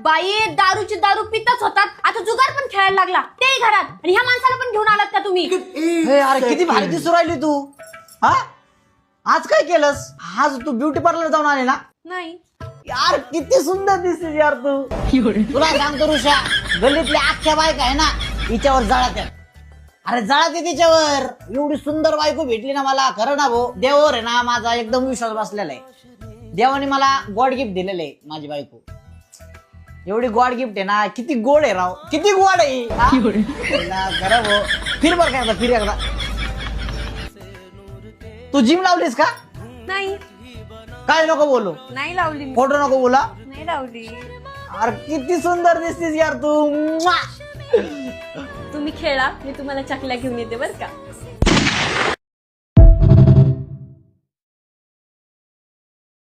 बाई दारूची दारू पितच होतात, आता जुगार पण खेळायला लागला ते घरात, आणि ह्या माणसाला पण घेऊन आलात का तुम्ही? हे अरे किती भारी दिसू राहिली तू. हा आज काय केलंस? आज तू ब्युटी पार्लर जाऊन आली ना? नाही यार किती सुंदर दिसतेस यार तू. तुला सांगतो ऋषा, गल्लीतल्या अख्ख्या बायका आहे ना हिच्यावर जळात्यात. अरे जळाते तिच्यावर. एवढी सुंदर बायको भेटली ना मला. खरं ना भाऊ, देवावर आहे ना माझा एकदम विश्वास बसलेला आहे. देवाने मला गॉड गिफ्ट दिलेलं आहे माझी बायको. एवढी गॉड गिफ्ट आहे ना. किती गोड आहे राव, किती गोड आहे. खरं भाऊ. फिर बर काय फिर एकदा. तू जिम लावलीस का? नाही काय नको बोलू, नाही लावली मी. फोटो नको बोला. नाही लावली. अरे किती सुंदर दिसतीस यार तू. तुम्ही खेळा, मी तुम्हाला चकल्या घेऊन येते बर का.